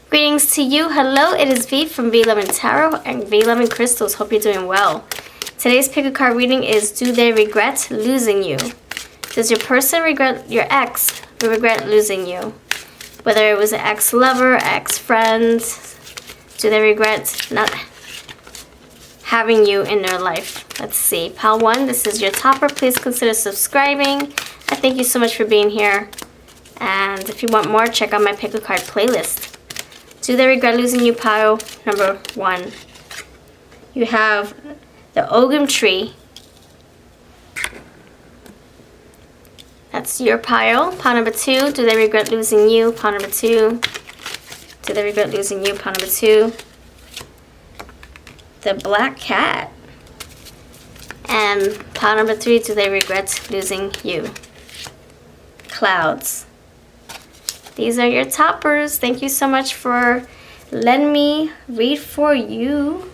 Greetings to you. Hello, it is V from V Love and Tarot and V Love and Crystals. Hope you're doing well. Today's pick a card reading is, do they regret losing you? Does your person regret, your ex regret losing you? Whether it was an ex-lover, ex-friend, do they regret not having you in their life? Let's see. Pile 1, this is your topper. Please consider subscribing. I thank you so much for being here. And if you want more, check out my pick a card playlist. Do they regret losing you, pile number 1? You have the Ogum tree. That's your pile. Pile number 2. Do they regret losing you? Pile number 2. Do they regret losing you? Pile number 2. The black cat. And pile number 3. Do they regret losing you? Clouds. These are your toppers. Thank you so much for letting me read for you.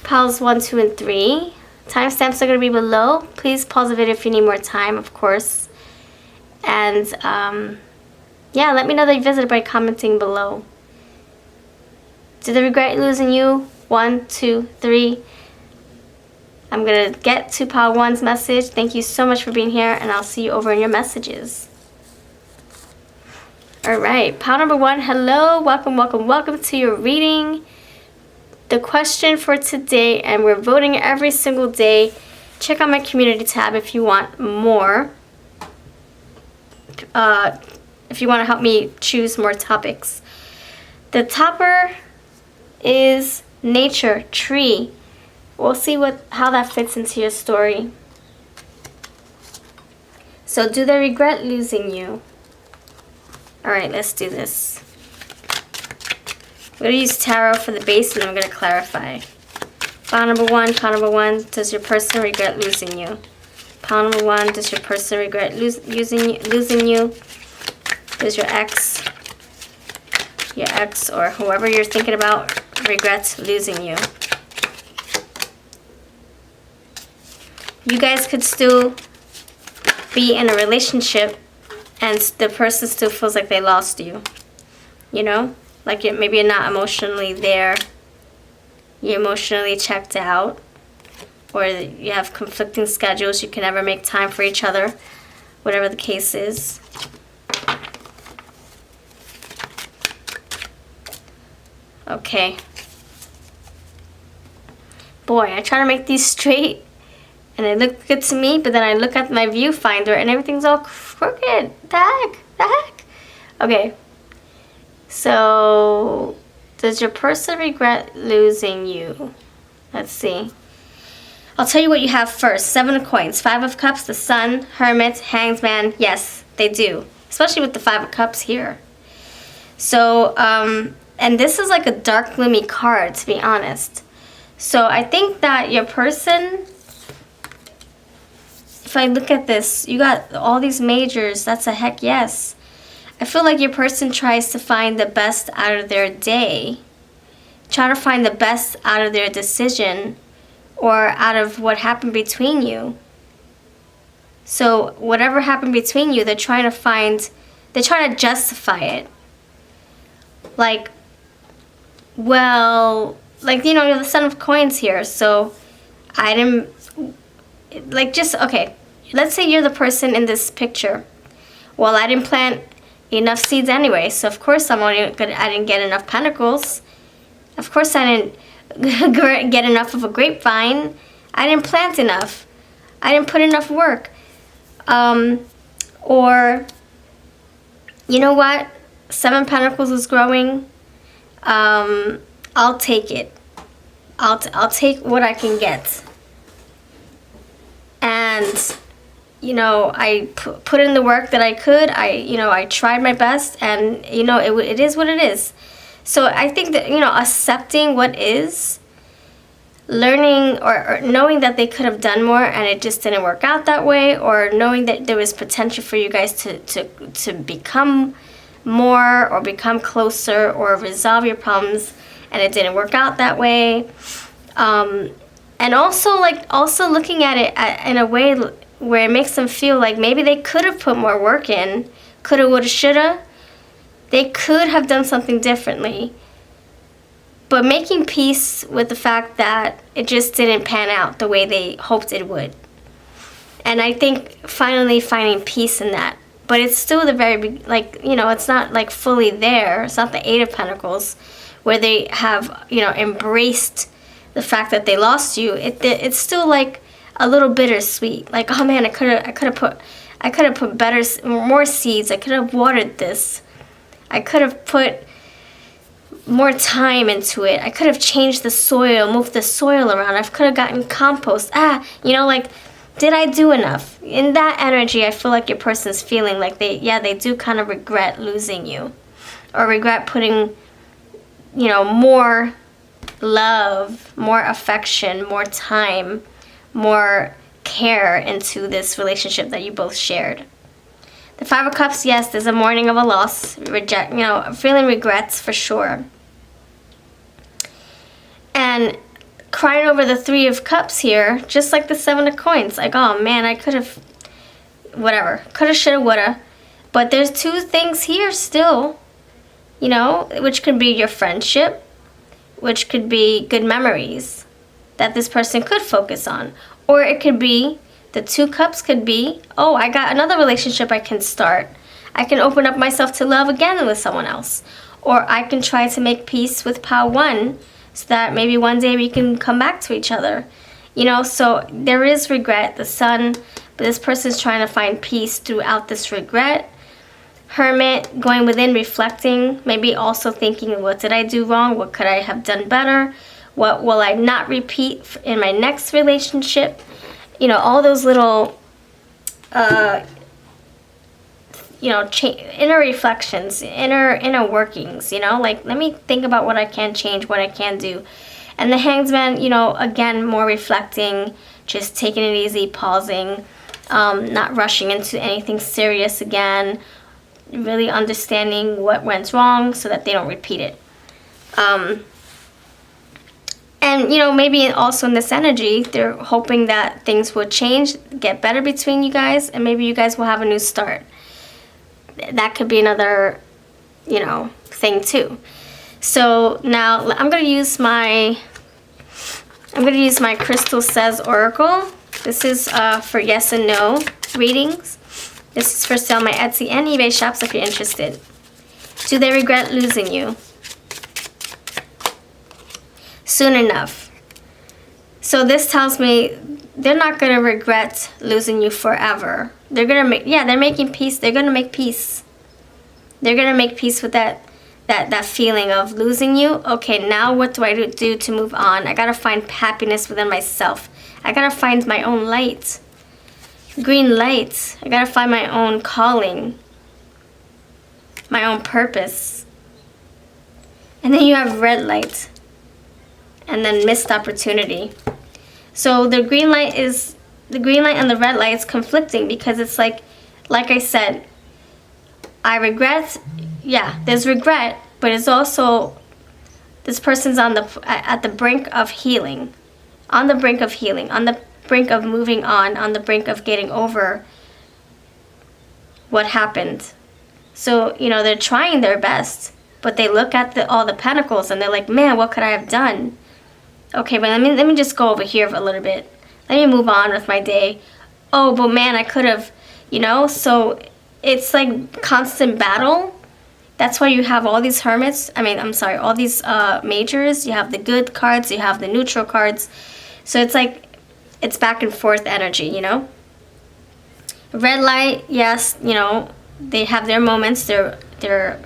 Piles 1, 2, and 3. Timestamps are going to be below. Please pause the video if you need more time, of course. And yeah, let me know that you visited by commenting below. Do they regret losing you? 1, 2, 3. I'm going to get to pile 1's message. Thank you so much for being here, and I'll see you over in your messages. Alright, pile number 1, hello, welcome, welcome, welcome to your reading. The question for today, and we're voting every single day. Check out my community tab if you want more. If you want to help me choose more topics. The topper is nature, tree. We'll see how that fits into your story. So, do they regret losing you? Alright, let's do this. I'm going to use tarot for the base, and then I'm going to clarify. Pile number 1, does your person regret losing you? Pile number 1, does your person regret losing you? Does your ex, or whoever you're thinking about, regret losing you? You guys could still be in a relationship and the person still feels like they lost you. You know? Like maybe you're not emotionally there. You're emotionally checked out. Or you have conflicting schedules. You can never make time for each other. Whatever the case is. Okay. Boy, I try to make these straight. And they look good to me, but then I look at my viewfinder and everything's all crooked. The heck? Okay. So, does your person regret losing you? Let's see. I'll tell you what you have first. 7 of coins, 5 of cups, the sun, hermit, hanged man. Yes, they do. Especially with the 5 of cups here. So, and this is like a dark, gloomy card, to be honest. So, I think that your person, if I look at this, you got all these majors. That's a heck yes. I feel like your person tries to find the best out of their day. Try to find the best out of their decision or out of what happened between you. So whatever happened between you, they're trying to justify it. Like, well, like, you know, you're the son of coins here. So I didn't, like, just, okay. Let's say you're the person in this picture. Well, I didn't plant enough seeds anyway, so of course I didn't get enough pentacles. Of course I didn't get enough of a grapevine. I didn't plant enough. I didn't put enough work. Or, you know what? 7 pentacles is growing. I'll take it. I'll take what I can get. And, you know, I put in the work that I could. I tried my best, and, you know, it is what it is. So I think that, you know, accepting what is, learning or knowing that they could have done more and it just didn't work out that way, or knowing that there was potential for you guys to become more or become closer or resolve your problems and it didn't work out that way. And also looking at it in a way where it makes them feel like maybe they could have put more work in, coulda, woulda, shoulda, They could have done something differently. But making peace with the fact that it just didn't pan out the way they hoped it would. And I think finally finding peace in that. But it's still the very, like, you know, it's not like fully there. It's not the Eight of Pentacles where they have, you know, embraced the fact that they lost you. It's still like a little bittersweet. Like, oh man, I could have put more seeds. I could have watered this. I could have put more time into it. I could have changed the soil, moved the soil around. I could have gotten compost. You know, like, did I do enough? In that energy, I feel like your person's feeling like they do kind of regret losing you, or regret putting, you know, more love, more affection, more time, more care into this relationship that you both shared. The Five of Cups, yes, there's a mourning of a loss, feeling regrets for sure. And crying over the Three of Cups here, just like the Seven of Coins. Like, oh man, I could have, whatever. Coulda, shoulda, woulda. But there's two things here still, you know, which could be your friendship, which could be good memories that this person could focus on. Or it could be, the Two Cups could be, oh, I got another relationship I can start. I can open up myself to love again with someone else. Or I can try to make peace with Pile 1 so that maybe one day we can come back to each other. You know, so there is regret, the Sun, but this person's trying to find peace throughout this regret. Hermit, going within, reflecting, maybe also thinking, what did I do wrong? What could I have done better? What will I not repeat in my next relationship? You know, all those little, inner reflections, inner workings, you know, like, let me think about what I can change, what I can do. And the Hanged Man, you know, again, more reflecting, just taking it easy, pausing, not rushing into anything serious again, really understanding what went wrong so that they don't repeat it. And, you know, maybe also in this energy, they're hoping that things will change, get better between you guys, and maybe you guys will have a new start. That could be another, you know, thing too. So now I'm going to use my Crystal Says Oracle. This is for yes and no readings. This is for sale on my Etsy and eBay shops if you're interested. Do they regret losing you? Soon enough. So this tells me they're not going to regret losing you forever. They're going to they're making peace. They're going to make peace. They're going to make peace with that feeling of losing you. Okay, now what do I do to move on? I got to find happiness within myself. I got to find my own light. Green light. I got to find my own calling. My own purpose. And then you have red light. And then missed opportunity. So the green light and the red light is conflicting because it's like I said, I regret. Yeah, there's regret, but it's also this person's at the brink of healing, on the brink of healing, on the brink of moving on the brink of getting over what happened. So, you know, they're trying their best, but they look at all the pentacles and they're like, man, what could I have done? Okay, but let me just go over here for a little bit. Let me move on with my day. Oh, but man, I could have, you know, so it's like constant battle. That's why you have all these hermits. All these majors. You have the good cards, you have the neutral cards. So it's like, it's back and forth energy, you know? Red light, yes, you know, they have their moments. Their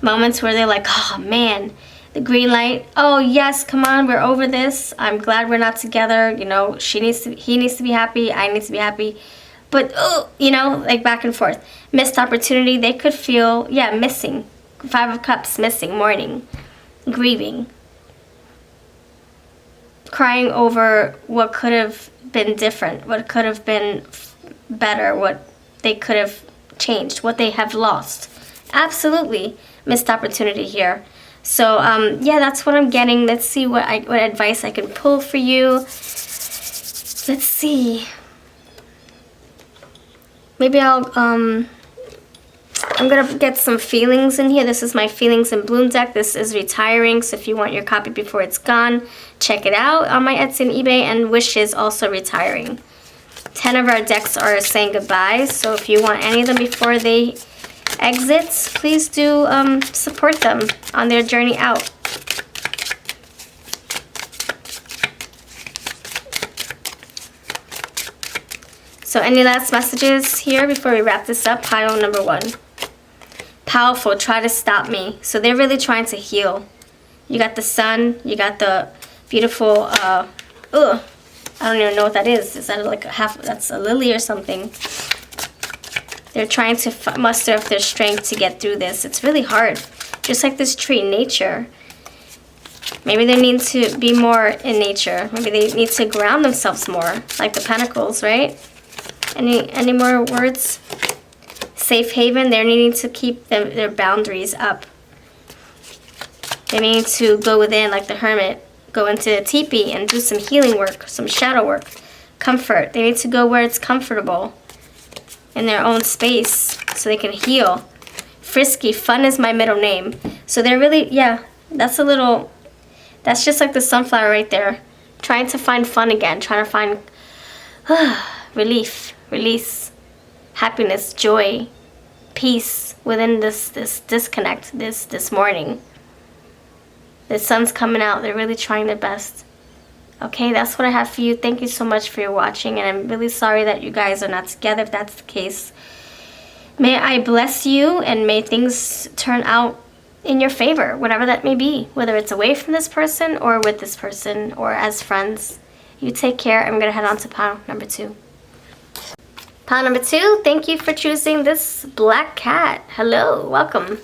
moments where they're like, oh man. The green light, oh yes, come on, we're over this. I'm glad we're not together. You know, he needs to be happy, I need to be happy. But, you know, like back and forth. Missed opportunity, they could feel, missing. Five of Cups, missing, mourning, grieving. Crying over what could have been different, what could have been better, what they could have changed, what they have lost. Absolutely missed opportunity here. So, that's what I'm getting. Let's see what advice I can pull for you. Let's see. Maybe I'll I'm going to get some feelings in here. This is my Feelings in Bloom deck. This is retiring, so if you want your copy before it's gone, check it out on my Etsy and eBay. And Wishes also retiring. 10 of our decks are saying goodbye, so if you want any of them before they exit, please do support them on their journey out. So any last messages here before we wrap this up? Pile number 1. Powerful, try to stop me. So they're really trying to heal. You got the sun, you got the beautiful, I don't even know what that is. Is that like that's a lily or something? They're trying to muster up their strength to get through this. It's really hard. Just like this tree, nature. Maybe they need to be more in nature. Maybe they need to ground themselves more, like the Pentacles, right? Any more words? Safe haven, they're needing to keep their boundaries up. They need to go within like the hermit, go into a teepee and do some healing work, some shadow work, comfort. They need to go where it's comfortable in their own space so they can heal. Frisky, fun is my middle name. So they're really, yeah, that's just like the sunflower right there. Trying to find fun again, trying to find relief, release, happiness, joy, peace within this disconnect this morning. The sun's coming out. They're really trying their best. Okay, that's what I have for you. Thank you so much for your watching, and I'm really sorry that you guys are not together if that's the case. May I bless you, and may things turn out in your favor, whatever that may be, whether it's away from this person or with this person or as friends. You take care. I'm going to head on to pile number 2. Pile number 2, thank you for choosing this black cat. Hello, welcome.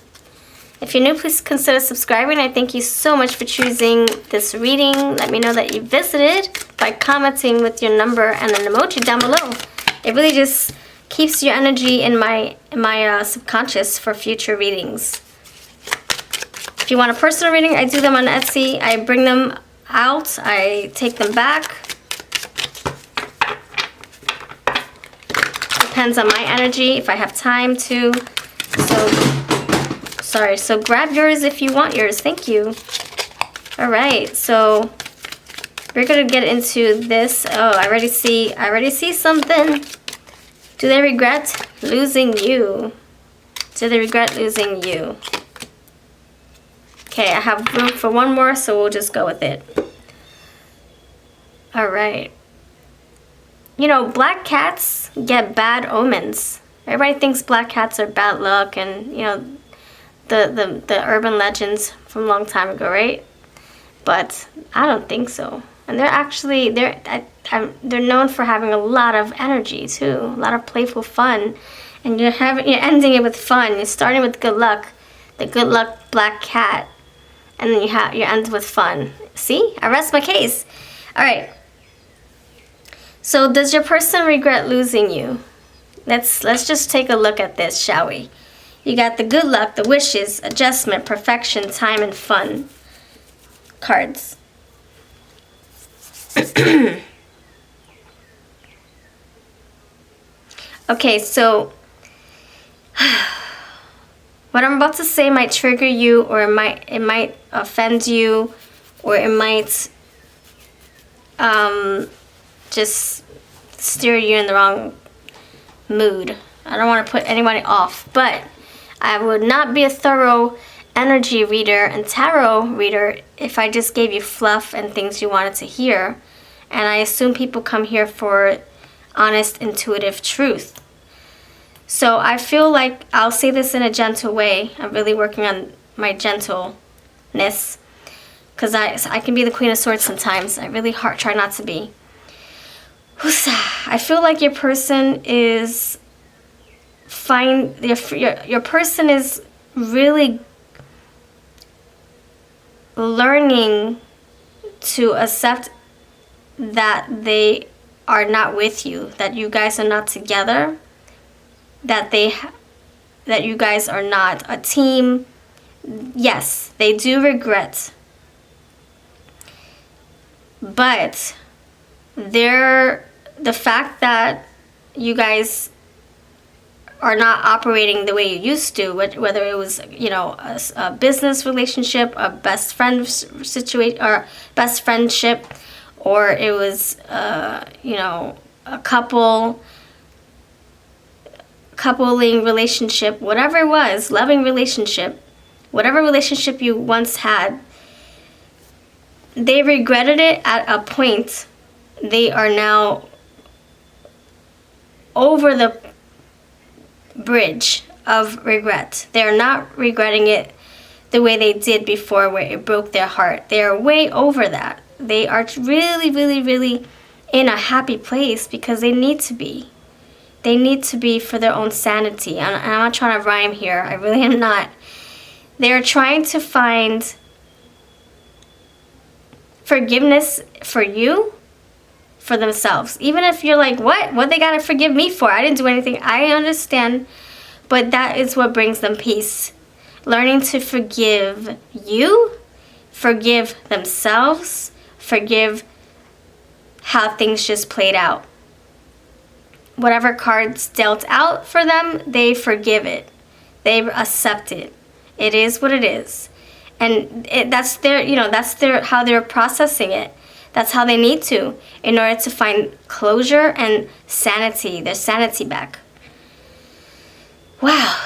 If you're new, please consider subscribing. I thank you so much for choosing this reading. Let me know that you visited by commenting with your number and an emoji down below. It really just keeps your energy in my subconscious for future readings. If you want a personal reading, I do them on Etsy. I bring them out. I take them back. Depends on my energy, if I have time to. So grab yours if you want yours. Thank you. Alright, so we're gonna get into this. Oh, I already see something. Do they regret losing you? Do they regret losing you? Okay, I have room for one more, so we'll just go with it. Alright. You know, black cats get bad omens. Everybody thinks black cats are bad luck, and you know, the urban legends from a long time ago, right? But I don't think so. And they're actually they're known for having a lot of energy too, a lot of playful fun. And you're ending it with fun. You're starting with good luck, the good luck black cat, and then you end with fun. See, I rest my case. All right. So does your person regret losing you? Let's just take a look at this, shall we? You got the good luck, the wishes, adjustment, perfection, time, and fun cards. Okay, so what I'm about to say might trigger you, or it might offend you, or it might just steer you in the wrong mood. I don't want to put anybody off, but I would not be a thorough energy reader and tarot reader if I just gave you fluff and things you wanted to hear. And I assume people come here for honest, intuitive truth. So I feel like I'll say this in a gentle way. I'm really working on my gentleness, because I can be the Queen of Swords sometimes. I really try not to be. I feel like your person is your person is really learning to accept that they are not with you, that you guys are not together, that you guys are not a team. Yes, they do regret, but the fact that you guys are not operating the way you used to, whether it was, a business relationship, a best friend situation, or best friendship, or it was, a coupling relationship, whatever it was, loving relationship, whatever relationship you once had, they regretted it at a point. They are now over the bridge of regret. They're not regretting it the way they did before, where it broke their heart. They are way over that. They are really, really, really in a happy place because they need to be. They need to be for their own sanity. And I'm not trying to rhyme here. I really am not. They're trying to find forgiveness for you, for themselves. Even if you're like, what they gotta forgive me for? I didn't do anything. I understand, but that is what brings them peace. Learning to forgive you, forgive themselves, forgive how things just played out. Whatever cards dealt out for them, they forgive it. They accept it. It is what it is. And that's their how they're processing it. That's how they need to, in order to find closure and sanity, their sanity back. Wow,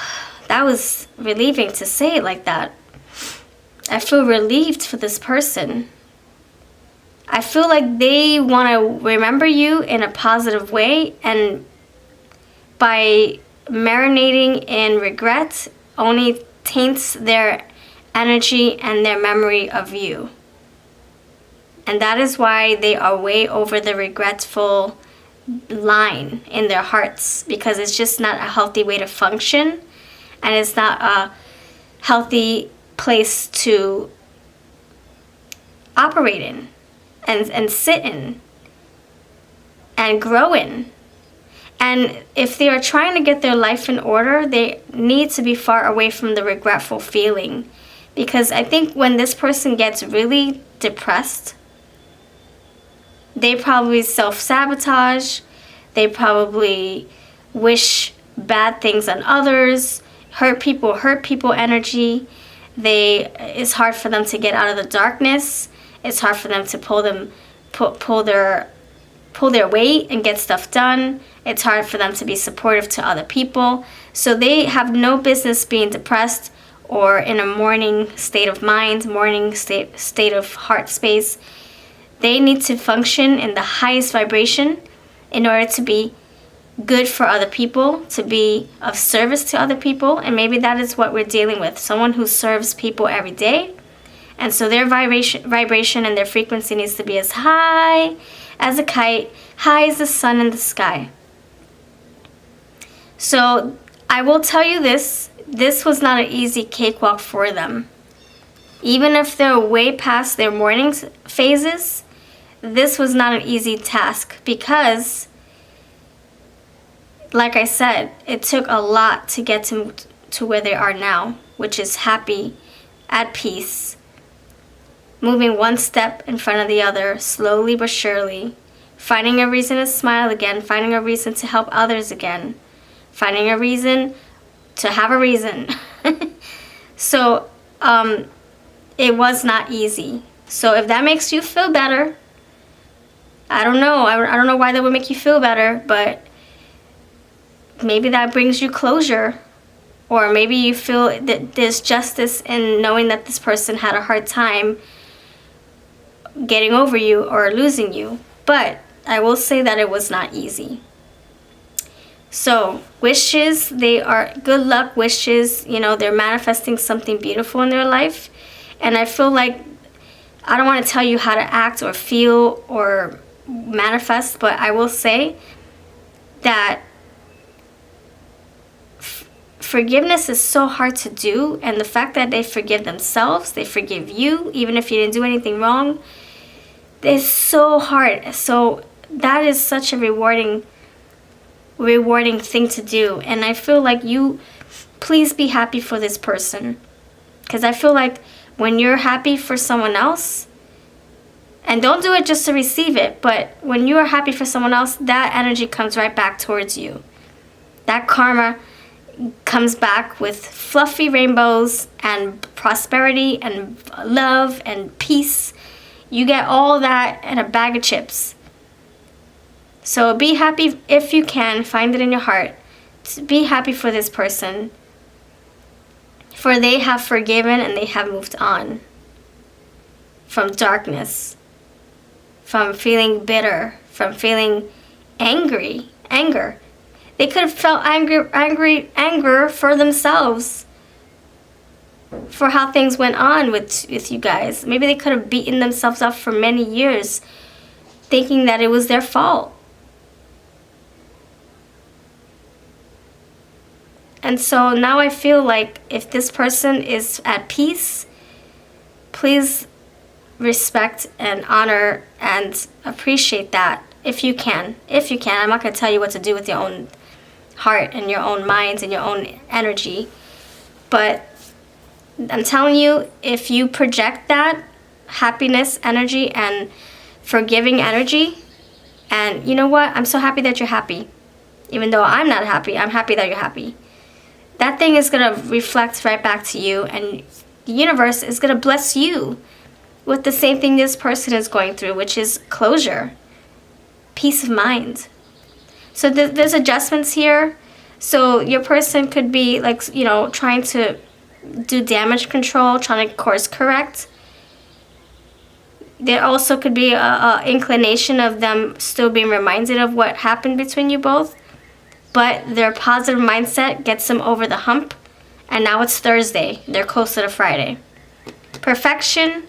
that was relieving to say it like that. I feel relieved for this person. I feel like they want to remember you in a positive way, and by marinating in regret only taints their energy and their memory of you. And that is why they are way over the regretful line in their hearts, because it's just not a healthy way to function, and it's not a healthy place to operate in and sit in and grow in. And if they are trying to get their life in order, they need to be far away from the regretful feeling, because I think when this person gets really depressed, they probably self-sabotage, they probably wish bad things on others, hurt people energy. It's hard for them to get out of the darkness. It's hard for them to pull their weight and get stuff done. It's hard for them to be supportive to other people. So they have no business being depressed or in a mourning state of mind, mourning state of heart space. They need to function in the highest vibration in order to be good for other people, to be of service to other people. And maybe that is what we're dealing with. Someone who serves people every day. And so their vibration and their frequency needs to be as high as a kite, high as the sun in the sky. So I will tell you this was not an easy cakewalk for them. Even if they're way past their mourning phases, this was not an easy task, because, like I said, it took a lot to get to where they are now, which is happy, at peace, moving one step in front of the other, slowly but surely, finding a reason to smile again, finding a reason to help others again, finding a reason to have a reason. So, it was not easy. So if that makes you feel better, I don't know. I don't know why that would make you feel better, but maybe that brings you closure. Or maybe you feel that there's justice in knowing that this person had a hard time getting over you or losing you. But I will say that it was not easy. So wishes, they are good luck wishes. They're manifesting something beautiful in their life. And I feel like I don't want to tell you how to act or feel or manifest, but I will say that forgiveness is so hard to do, and the fact that they forgive themselves, they forgive you, even if you didn't do anything wrong, it's so hard. So that is such a rewarding thing to do. And I feel like please be happy for this person, because I feel like when you're happy for someone else, and don't do it just to receive it, but when you are happy for someone else, that energy comes right back towards you. That karma comes back with fluffy rainbows and prosperity and love and peace. You get all that in a bag of chips. So be happy if you can. Find it in your heart. Be happy for this person. For they have forgiven and they have moved on from darkness, from feeling bitter, from feeling anger. They could have felt anger for themselves for how things went on with you guys. Maybe they could have beaten themselves up for many years thinking that it was their fault. And so now I feel like if this person is at peace, please respect and honor and appreciate that if you can. If you can. I'm not going to tell you what to do with your own heart and your own minds and your own energy. But I'm telling you, if you project that happiness energy and forgiving energy, and you know what? I'm so happy that you're happy. Even though I'm not happy, I'm happy that you're happy. That thing is going to reflect right back to you, and the universe is going to bless you with the same thing this person is going through, which is closure, peace of mind. So there's adjustments here. So your person could be like, trying to do damage control, trying to course correct. There also could be a inclination of them still being reminded of what happened between you both. But their positive mindset gets them over the hump. And now it's Thursday. They're closer to Friday. Perfection.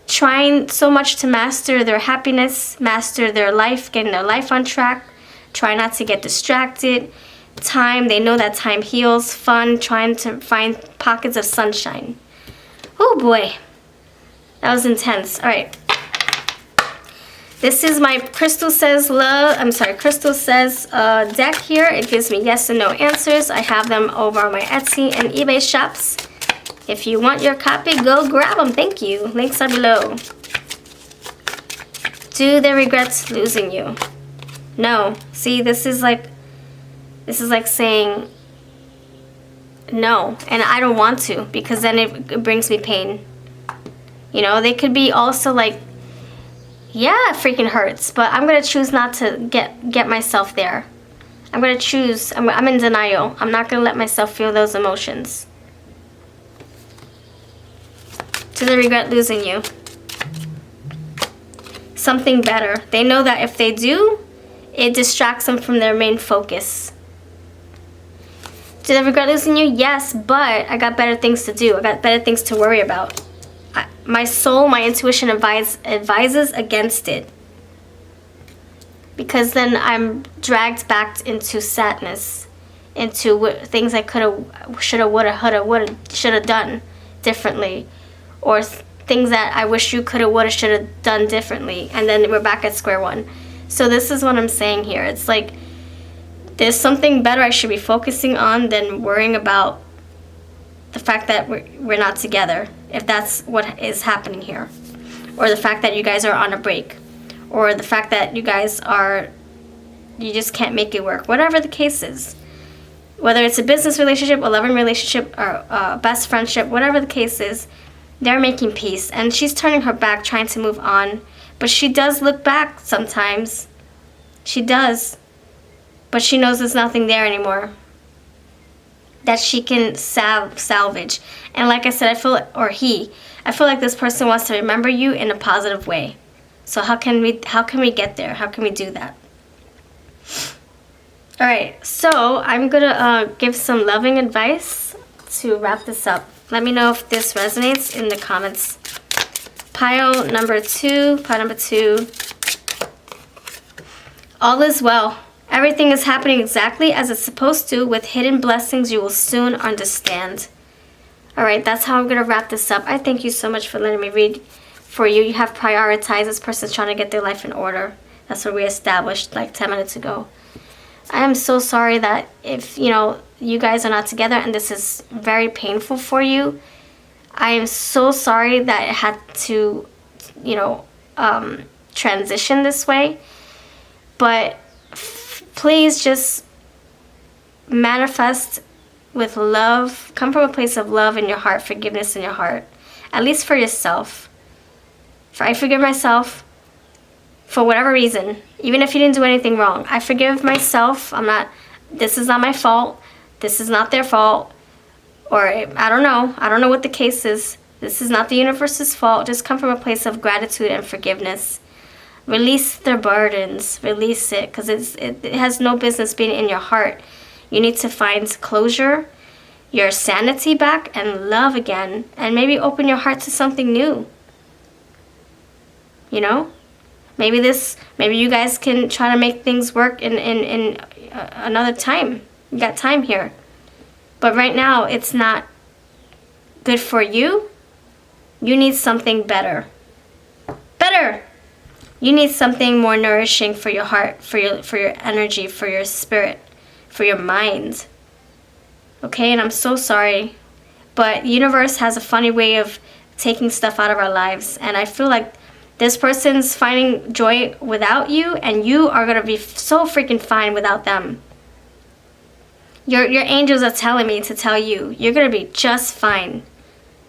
Trying so much to master their happiness, master their life, getting their life on track. Try not to get distracted. Time. They know that time heals. Fun. Trying to find pockets of sunshine. Oh boy. That was intense. All right. This is my Crystal Says deck here. It gives me yes and no answers. I have them over on my Etsy and eBay shops. If you want your copy, go grab them. Thank you. Links are below. Do they regret losing you? No. See, this is like saying no, and I don't want to, because then it brings me pain. They could be also like, yeah, it freaking hurts, but I'm going to choose not to get myself there. I'm going to choose, I'm in denial. I'm not going to let myself feel those emotions. Do they regret losing you? Something better. They know that if they do, it distracts them from their main focus. Do they regret losing you? Yes, but I got better things to do. I got better things to worry about. My soul, my intuition advises against it. Because then I'm dragged back into sadness, into things I coulda, shoulda, woulda, shoulda done differently, or things that I wish you coulda, woulda, shoulda done differently, and then we're back at square one. So this is what I'm saying here. It's like there's something better I should be focusing on than worrying about the fact that we're not together, if that's what is happening here, or the fact that you guys are on a break, or the fact that you just can't make it work, whatever the case is. Whether it's a business relationship, a loving relationship, or a best friendship, whatever the case is, they're making peace, and she's turning her back, trying to move on, but she does look back sometimes. She does, but she knows there's nothing there anymore that she can salvage. And like I said, I feel like this person wants to remember you in a positive way. So how can we get there? How can we do that? All right, so I'm gonna give some loving advice to wrap this up. Let me know if this resonates in the comments. Pile number two. All is well. Everything is happening exactly as it's supposed to. With hidden blessings you will soon understand. Alright, that's how I'm going to wrap this up. I thank you so much for letting me read for you. You have prioritized. This person's trying to get their life in order. That's what we established like 10 minutes ago. I am so sorry that if, you guys are not together and this is very painful for you. I am so sorry that it had to, transition this way. But please just manifest with love. Come from a place of love in your heart, forgiveness in your heart. At least for yourself. I forgive myself for whatever reason. Even if you didn't do anything wrong. I forgive myself. This is not my fault. This is not their fault. Or I don't know. I don't know what the case is. This is not the universe's fault. Just come from a place of gratitude and forgiveness. Release their burdens. Release it. Because it has no business being in your heart. You need to find closure, your sanity back, and love again. And maybe open your heart to something new. You know? Maybe you guys can try to make things work in another time. You got time here. But right now, it's not good for you. You need something better. Better! You need something more nourishing for your heart, for your energy, for your spirit, for your mind. Okay, and I'm so sorry. But the universe has a funny way of taking stuff out of our lives. And I feel like this person's finding joy without you, and you are going to be so freaking fine without them. Your angels are telling me to tell you, you're going to be just fine.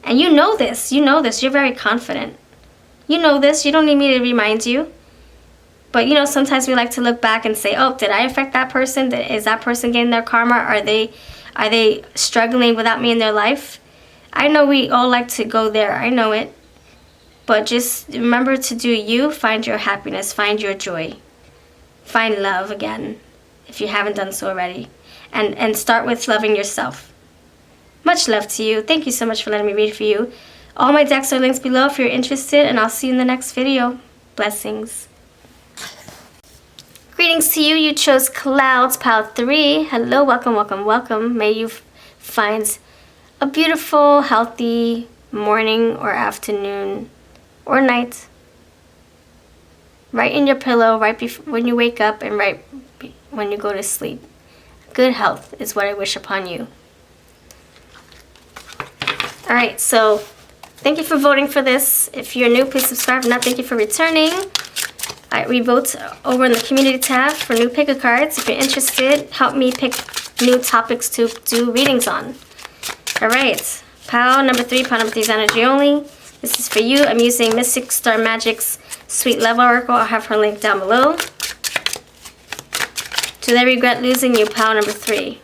And you know this. You know this. You're very confident. You know this. You don't need me to remind you. But, you know, sometimes we like to look back and say, oh, did I affect that person? Is that person getting their karma? Are they struggling without me in their life? I know we all like to go there. I know it. But just remember to do you. Find your happiness. Find your joy. Find love again, if you haven't done so already. And start with loving yourself. Much love to you. Thank you so much for letting me read for you. All my decks are linked below if you're interested, and I'll see you in the next video. Blessings. Greetings to you. You chose Clouds, Pile 3. Hello, welcome, welcome, welcome. May you find a beautiful, healthy morning or afternoon or night. Right in your pillow, right before when you wake up and right when you go to sleep. Good health is what I wish upon you. Alright, so thank you for voting for this. If you're new, please subscribe. If not, thank you for returning. We vote over in the community tab for new picker cards. If you're interested, help me pick new topics to do readings on. Alright, pile number 3, pile number 3 is energy only. This is for you. I'm using Mystic Star Magic's Sweet Love Oracle. I'll have her link down below. Do they regret losing you? Pile number 3.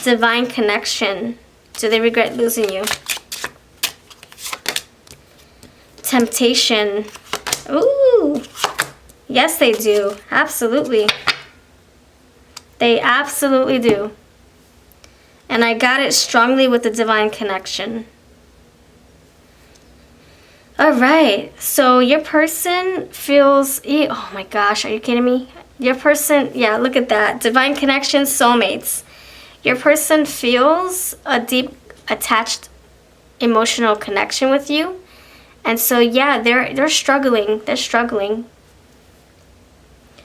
Divine connection. Do they regret losing you? Temptation. Ooh. Yes, they do. Absolutely. They absolutely do. And I got it strongly with the divine connection. Alright. So your person feels... Oh my gosh. Are you kidding me? Your person... Yeah, look at that. Divine connection, soulmates. Your person feels a deep, attached, emotional connection with you. And so, yeah, they're struggling. They're struggling.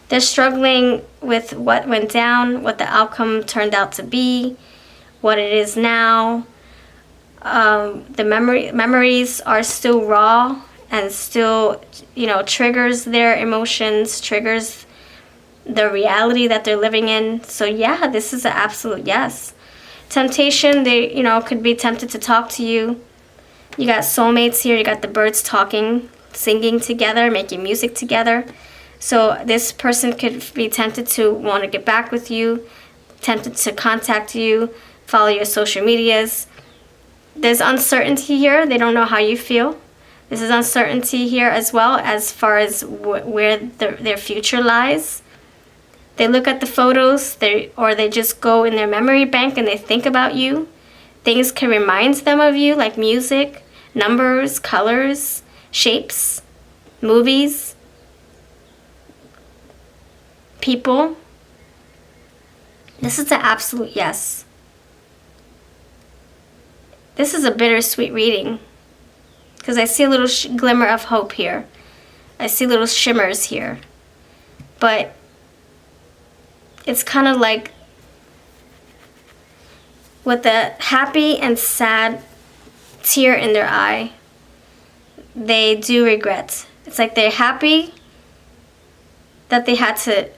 They're struggling with what went down, what the outcome turned out to be, what it is now. The memories are still raw and still, you know, triggers their emotions, triggers the reality that they're living in. So yeah, this is an absolute yes. Temptation, they, you know, could be tempted to talk to you. You got soulmates here. You got the birds talking, singing together, making music together. So this person could be tempted to want to get back with you, tempted to contact you, follow your social medias. There's uncertainty here. They don't know how you feel. This is uncertainty here as well as far as where their future lies. They look at the photos, or they just go in their memory bank and they think about you. Things can remind them of you, like music, numbers, colors, shapes, movies, people. This is an absolute yes. This is a bittersweet reading because I see a little glimmer of hope here. I see little shimmers here. But it's kind of like with the happy and sad tear in their eye, they do regret. It's like they're happy that they had to,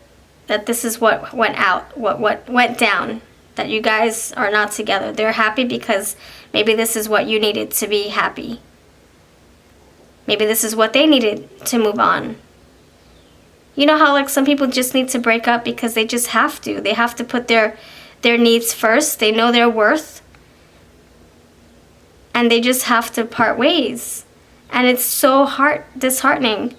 that this is what went out, what went down. that you guys are not together. They're happy because maybe this is what you needed to be happy. Maybe this is what they needed to move on. You know how like some people just need to break up because they just have to. They have to put their needs first. They know their worth. And they just have to part ways. And it's so disheartening.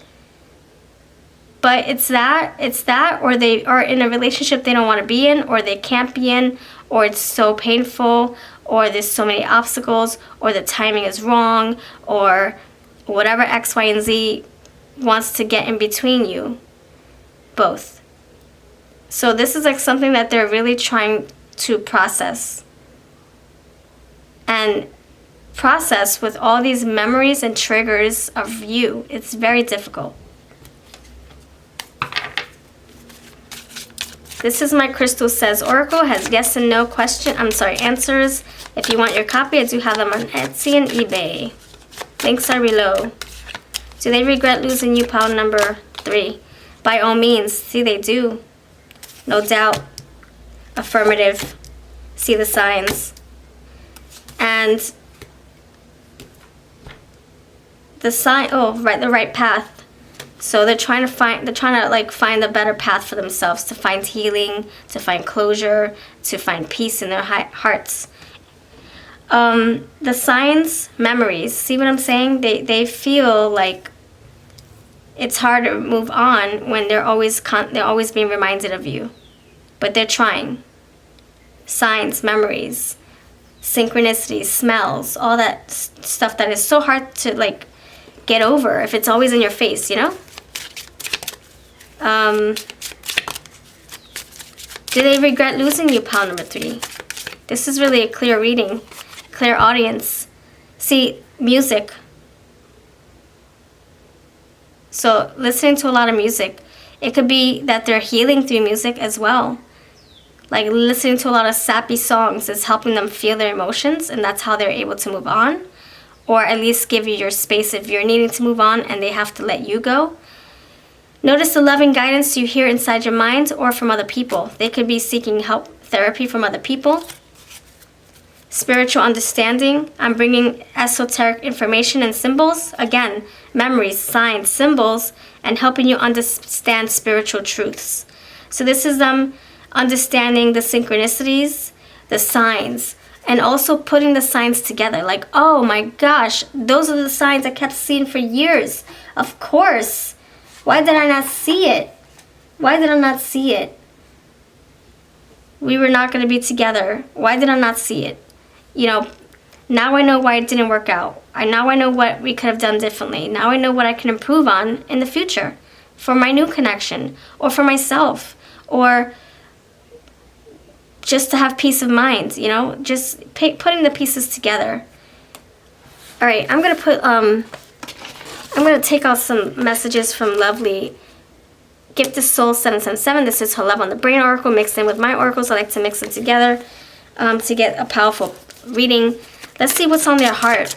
But it's that, or they are in a relationship they don't want to be in, or they can't be in, or it's so painful, or there's so many obstacles, or the timing is wrong, or whatever X, Y, and Z wants to get in between you both. So this is like something that they're really trying to process. And process with all these memories and triggers of you. It's very difficult. This is my Crystal Says Oracle. Has yes and no answers. If you want your copy, I do have them on Etsy and eBay. Links are below. Do they regret losing you, pile number 3? By all means. See, they do. No doubt. Affirmative. See the signs. And the sign, the right path. So they're trying to find the better path for themselves, to find healing, to find closure, to find peace in their hearts. The signs, memories. See what I'm saying? They feel like it's hard to move on when they're always being reminded of you, but they're trying. Signs, memories, synchronicities, smells, all that stuff that is so hard to like get over if it's always in your face, you know? Do they regret losing you, pile number 3? This is really a clear reading, clear audience. See, music. So listening to a lot of music. It could be that they're healing through music as well. Like listening to a lot of sappy songs is helping them feel their emotions, and that's how they're able to move on. Or at least give you your space if you're needing to move on and they have to let you go. Notice the loving guidance you hear inside your mind or from other people. They could be seeking help, therapy from other people. Spiritual understanding. I'm bringing esoteric information and symbols. Again, memories, signs, symbols, and helping you understand spiritual truths. So this is them understanding the synchronicities, the signs, and also putting the signs together. Like, oh my gosh, those are the signs I kept seeing for years. Of course. Why did I not see it? Why did I not see it? We were not going to be together. Why did I not see it? You know, now I know why it didn't work out. Now I know what we could have done differently. Now I know what I can improve on in the future for my new connection, or for myself, or just to have peace of mind, you know, just putting the pieces together. All right, I'm going to take out some messages from lovely GiftedSoul 777. This is her Love on the Brain Oracle mixed in with my oracles. I like to mix them together to get a powerful reading. Let's see what's on their heart.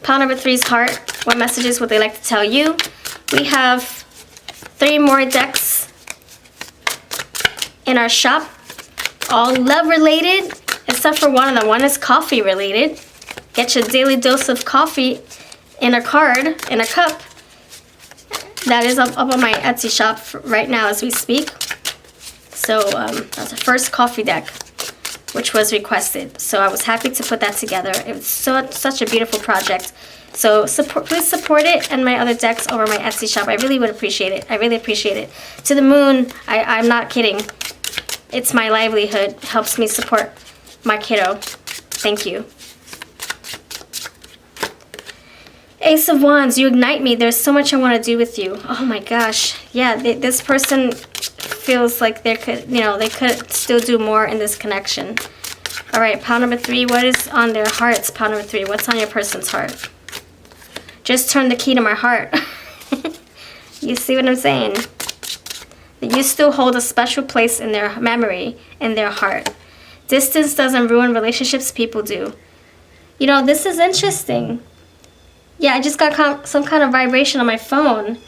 Pile number 3's heart. What messages would they like to tell you? We have 3 more decks in our shop, all love related, except for one of them. One is coffee related. Get your daily dose of coffee in a card, in a cup. That is up on my Etsy shop right now as we speak. So that's the first coffee deck, which was requested. So I was happy to put that together. It was such a beautiful project. So please support it and my other decks over my Etsy shop. I really would appreciate it. I really appreciate it. To the moon, I'm not kidding. It's my livelihood. It helps me support my kiddo. Thank you. Ace of Wands, you ignite me. There's so much I want to do with you. Oh my gosh. Yeah, this person feels like they could still do more in this connection. All right, pile number 3. What is on their hearts? Pile number 3. What's on your person's heart? Just turn the key to my heart. You see what I'm saying? You still hold a special place in their memory, in their heart. Distance doesn't ruin relationships, people do. You know, this is interesting. Yeah, I just got some kind of vibration on my phone.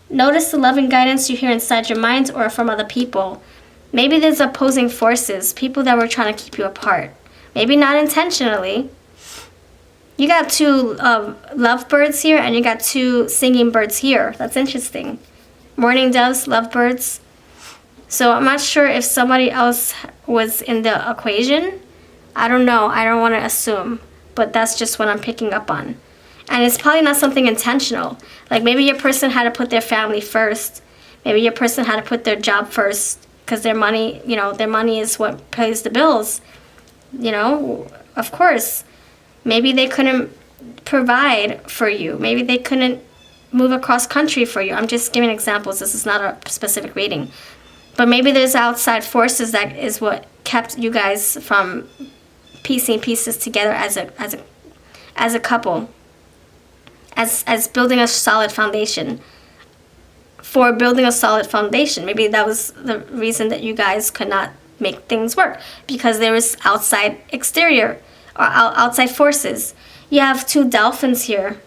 Notice the loving guidance you hear inside your mind or from other people. Maybe there's opposing forces, people that were trying to keep you apart. Maybe not intentionally. You got 2 lovebirds here, and you got 2 singing birds here. That's interesting. Mourning doves, lovebirds. So I'm not sure if somebody else was in the equation. I don't know. I don't want to assume. But that's just what I'm picking up on. And it's probably not something intentional. Like maybe your person had to put their family first. Maybe your person had to put their job first because their money, their money is what pays the bills. Of course. Maybe they couldn't provide for you. Maybe they couldn't move across country for you. I'm just giving examples. This is not a specific reading. But maybe there's outside forces that is what kept you guys from piecing pieces together as a couple. As building a solid foundation. For building a solid foundation. Maybe that was the reason that you guys could not make things work. Because there was outside exterior or outside forces. You have 2 dolphins here.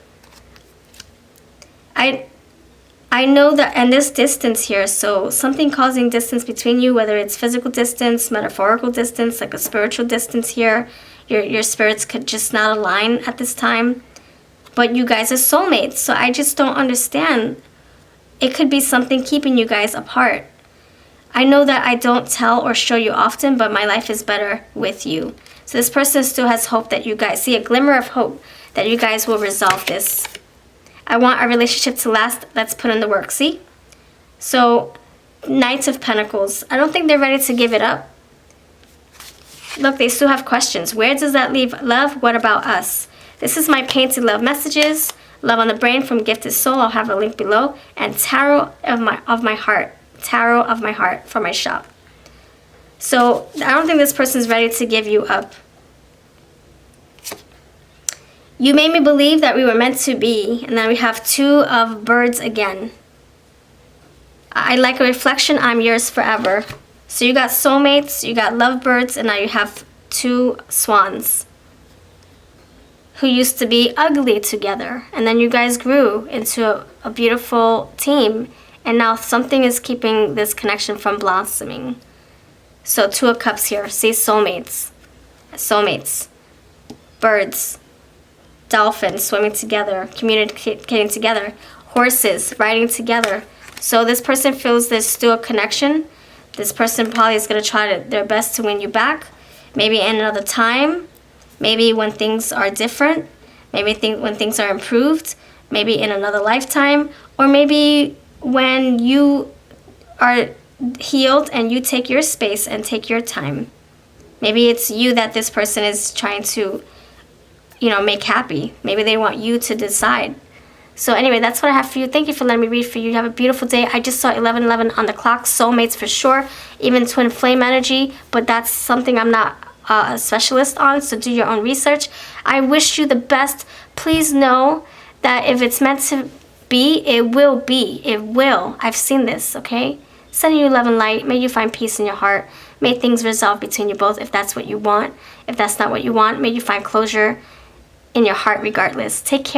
I know that, and this distance here, so something causing distance between you, whether it's physical distance, metaphorical distance, like a spiritual distance here. Your spirits could just not align at this time. But you guys are soulmates, so I just don't understand. It could be something keeping you guys apart. I know that I don't tell or show you often, but my life is better with you. So this person still has hope that you guys, see a glimmer of hope that you guys will resolve this. I want our relationship to last. Let's put in the work, see? So, Knights of Pentacles. I don't think they're ready to give it up. Look, they still have questions. Where does that leave love? What about us? This is my painted love messages. Love on the Brain from GiftedSoul. I'll have a link below. And Tarot of my Heart. Tarot of my Heart for my shop. So, I don't think this person's ready to give you up. You made me believe that we were meant to be. And then we have 2 of birds again. I like a reflection. I'm yours forever. So you got soulmates, you got lovebirds, and now you have 2 swans who used to be ugly together. And then you guys grew into a beautiful team. And now something is keeping this connection from blossoming. So 2 of Cups here. See, soulmates. Soulmates. Birds. Dolphins swimming together, communicating together, horses riding together. So this person feels there's still a connection. This person probably is going to try their best to win you back. Maybe in another time. Maybe when things are different. Maybe when things are improved. Maybe in another lifetime. Or maybe when you are healed and you take your space and take your time. Maybe it's you that this person is trying to make happy. Maybe they want you to decide. So anyway, that's what I have for you. Thank you for letting me read for you. You have a beautiful day. I just saw 11:11 on the clock. Soulmates for sure. Even twin flame energy. But that's something I'm not a specialist on. So do your own research. I wish you the best. Please know that if it's meant to be, it will be. It will. I've seen this, okay? Sending you love and light. May you find peace in your heart. May things resolve between you both if that's what you want. If that's not what you want, may you find closure in your heart regardless. Take care.